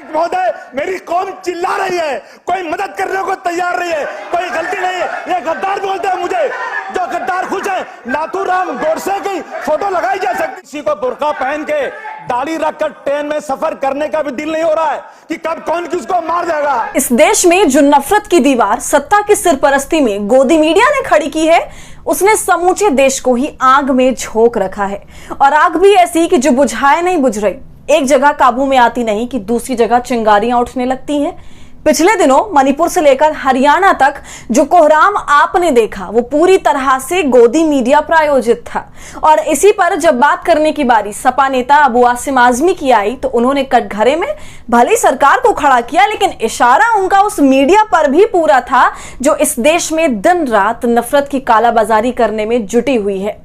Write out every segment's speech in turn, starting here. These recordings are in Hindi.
महोदय, मेरी कौम चिल्ला रही है, कोई मदद करने को तैयार नहीं है, कोई गलती नहीं है, ये गद्दार बोलते हैं मुझे। जो गद्दार खुश है, नाथूराम गोडसे की फोटो लगाई जा सकती। किसी को बुर्का पहन के दाढ़ी रखकर ट्रेन में सफर करने का भी दिल नहीं हो रहा है कि कब कौन किसको मार देगा। इस देश में जो नफरत की दीवार सत्ता की सिरपरस्ती में गोदी मीडिया ने खड़ी की है, उसने समूचे देश को ही आग में झोंक रखा है। और आग भी ऐसी कि जो बुझाए नहीं बुझ रही, एक जगह काबू में आती नहीं कि दूसरी जगह चिंगारियां उठने लगती हैं। पिछले दिनों मणिपुर से लेकर हरियाणा तक जो कोहराम आपने देखा, वो पूरी तरह से गोदी मीडिया प्रायोजित था। और इसी पर जब बात करने की बारी सपा नेता अबू आसिम आजमी की आई, तो उन्होंने कटघरे में भले सरकार को खड़ा किया, लेकिन इशारा उनका उस मीडिया पर भी पूरा था जो इस देश में दिन रात नफरत की कालाबाजारी करने में जुटी हुई है।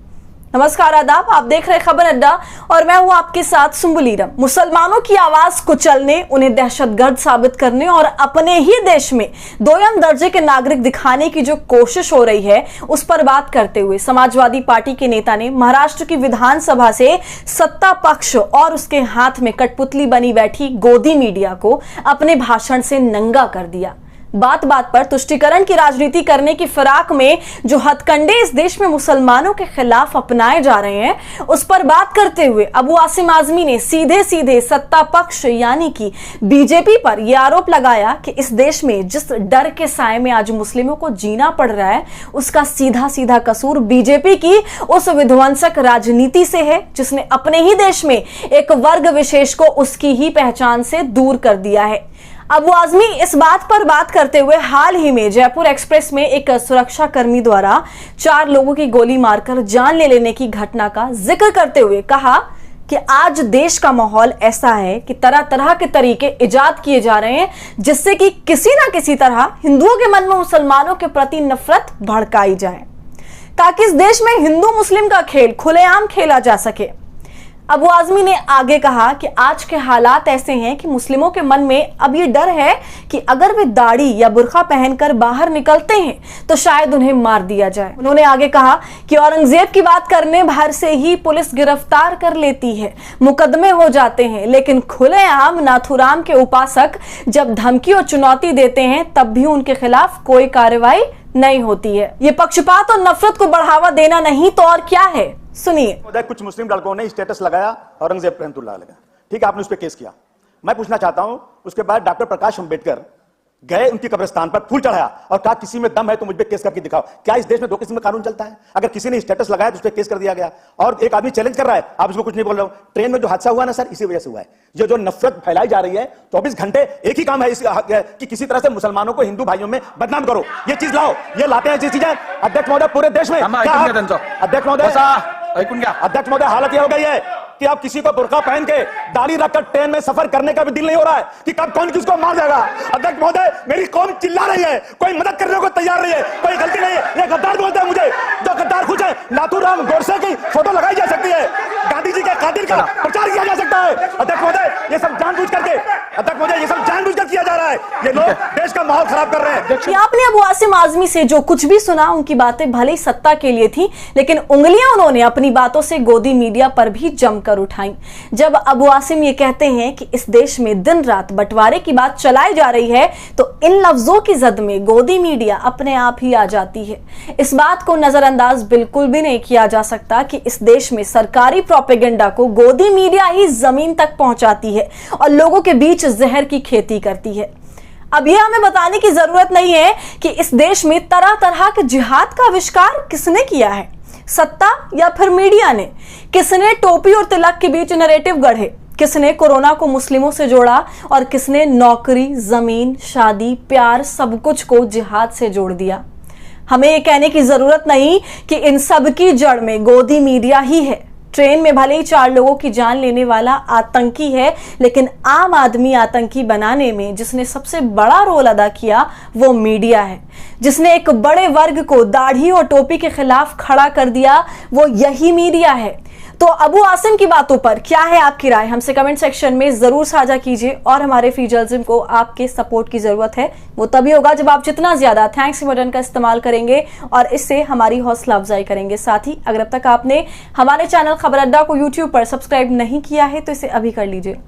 नमस्कार, आदाब, आप देख रहे खबर अड्डा और मैं हूं आपके साथ सुम्बुलीरम। मुसलमानों की आवाज कुचलने, उन्हें दहशतगर्द साबित करने और अपने ही देश में दोयम दर्जे के नागरिक दिखाने की जो कोशिश हो रही है, उस पर बात करते हुए समाजवादी पार्टी के नेता ने महाराष्ट्र की विधानसभा से सत्ता पक्ष और उसके हाथ में कठपुतली बनी बैठी गोदी मीडिया को अपने भाषण से नंगा कर दिया। बात बात पर तुष्टीकरण की राजनीति करने की फिराक में जो हथकंडे इस देश में मुसलमानों के खिलाफ अपनाए जा रहे हैं, उस पर बात करते हुए अबू आसिम आजमी ने सीधे सीधे सत्ता पक्ष यानी कि बीजेपी पर यह आरोप लगाया कि इस देश में जिस डर के साए में आज मुस्लिमों को जीना पड़ रहा है, उसका सीधा सीधा कसूर बीजेपी की उस विध्वंसक राजनीति से है, जिसने अपने ही देश में एक वर्ग विशेष को उसकी ही पहचान से दूर कर दिया है। अबू आजमी इस बात पर बात करते हुए हाल ही में जयपुर एक्सप्रेस में एक सुरक्षा कर्मी द्वारा 4 लोगों की गोली मारकर जान ले लेने की घटना का जिक्र करते हुए कहा कि आज देश का माहौल ऐसा है कि तरह तरह के तरीके इजाद किए जा रहे हैं, जिससे कि किसी ना किसी तरह हिंदुओं के मन में मुसलमानों के प्रति नफरत भड़काई जाए, ताकि इस देश में हिंदू मुस्लिम का खेल खुलेआम खेला जा सके। अबू आजमी ने आगे कहा कि आज के हालात ऐसे हैं कि मुस्लिमों के मन में अब ये डर है कि अगर वे दाढ़ी या बुर्का पहनकर बाहर निकलते हैं तो शायद उन्हें मार दिया जाए। उन्होंने आगे कहा कि औरंगजेब की बात करने भर से ही पुलिस गिरफ्तार कर लेती है, मुकदमे हो जाते हैं, लेकिन खुलेआम नाथूराम के उपासक जब धमकी और चुनौती देते हैं तब भी उनके खिलाफ कोई कार्रवाई नहीं होती है। ये पक्षपात और नफरत को बढ़ावा देना नहीं तो और क्या है, सुनिए। कुछ मुस्लिम लड़कों ने स्टेटस लगाया औरंगजेब रहमतुल्लाह अलैह, ठीक है, आपने उस पर केस किया। मैं पूछना चाहता हूं, उसके बाद डॉक्टर प्रकाश अंबेडकर गए उनकी कब्रिस्तान पर, फूल चढ़ाया और कहा किसी में दम है तो मुझ पे केस करके दिखाओ। क्या इस देश में 2 किस्म का कानून चलता है? अगर किसी ने स्टेटस लगाया तो उस पर केस कर दिया गया। और एक आदमी चैलेंज कर रहा है, आप उसको कुछ नहीं बोल रहे हो। ट्रेन में जो हादसा हुआ ना सर, इसी वजह से हुआ है। जो नफरत फैलाई जा रही है, 24 घंटे एक ही काम है कि किसी तरह से मुसलमानों को हिंदू भाइयों में बदनाम करो। ये चीज लाओ, ये लाते हैं चीजें। अध्यक्ष महोदय, पूरे देश में अध्यक्ष महोदय हालत यह हो गई है कि अब किसी को बुर्का पहन के दाढ़ी रखकर ट्रेन में सफर करने का भी दिल नहीं हो रहा है कि कब कौन किसको मार देगा। अध्यक्ष महोदय, मेरी कौम चिल्ला रही है, कोई मदद करने को तैयार नहीं है, कोई गलती नहीं है, ये गद्दार बोलते हैं मुझे। जो गद्दार खुश है, नाथूराम गोडसे की फोटो लगाई जा सकती है, गांधी जी के कातिल का प्रचार किया जा सकता है। अध्यक्ष महोदय, ये सब जानबूझ करके, अध्यक्ष महोदय, ये सब जानबूझकर किया जा रहा है। ये लोग देश का माहौल खराब कर रहे हैं। आपने अबू आसिम आजमी से जो कुछ भी सुना, उनकी बातें भले ही सत्ता के लिए थी, लेकिन उंगलियां उन्होंने अपनी बातों से गोदी मीडिया पर भी जमकर उठाई। जब अबू आसिम ये कहते हैं कि इस देश में दिन रात बंटवारे की बात चलाई जा रही है, तो इन लफ्जों की जद में गोदी मीडिया अपने आप ही आ जाती है। इस बात को नजरअंदाज बिल्कुल भी नहीं किया जा सकता कि इस देश में सरकारी प्रोपेगेंडा को गोदी मीडिया ही जमीन तक पहुंचाती है और लोगों के बीच जहर की खेती करती है। अब यह हमें बताने की जरूरत नहीं है कि इस देश में तरह तरह के जिहाद का आविष्कार किसने किया है, सत्ता या फिर मीडिया ने? किसने टोपी और तिलक के बीच नैरेटिव गढ़े? किसने कोरोना को मुस्लिमों से जोड़ा और किसने नौकरी, जमीन, शादी, प्यार, सब कुछ को जिहाद से जोड़ दिया? हमें यह कहने की जरूरत नहीं कि इन सब की जड़ में गोदी मीडिया ही है। ट्रेन में भले ही 4 लोगों की जान लेने वाला आतंकी है, लेकिन आम आदमी आतंकी बनाने में जिसने सबसे बड़ा रोल अदा किया वो मीडिया है। जिसने एक बड़े वर्ग को दाढ़ी और टोपी के खिलाफ खड़ा कर दिया वो यही मीडिया है। तो अबू आसिम की बातों पर क्या है आपकी राय? हमसे कमेंट सेक्शन में जरूर साझा कीजिए। और हमारे फ्री जर्नलिज्म को आपके सपोर्ट की जरूरत है, वो तभी होगा जब आप जितना ज्यादा थैंक्स बटन का इस्तेमाल करेंगे और इससे हमारी हौसला अफजाई करेंगे। साथ ही अगर अब तक आपने हमारे चैनल खबर अड्डा को यूट्यूब पर सब्सक्राइब नहीं किया है तो इसे अभी कर लीजिए।